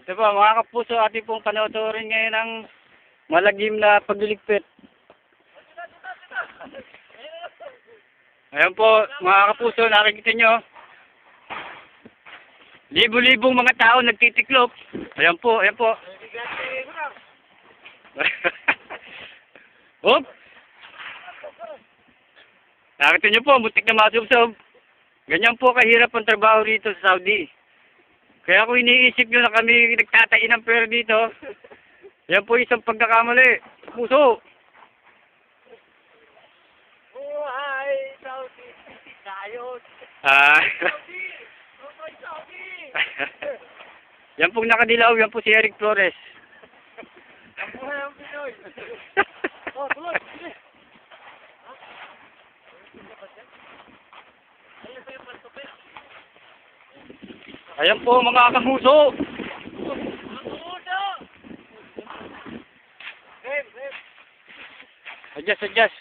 Diba, mga kapuso, ating pong panoorin ngayon ang malagim na pagliligpit. Ayan po, mga kapuso, nakikita nyo. Libo-libong mga tao nagtitiklop. Ayan po, ayan po. Hop! Nakita nyo po, butik na masubsob. Ganyan po kahirap ang trabaho dito sa Saudi. Kaya kung iniisip nyo na kami nagtatain ng pera dito, yan po isang pagkakamali. Puso! Buhay, Saudi! Sayos! Yan pong nakadilaw, yan po si Eric Flores. Ang buhay ang Pinoy! Oh, tuloy! Sige! Ayan po mga kamuso. Adjust, adjust.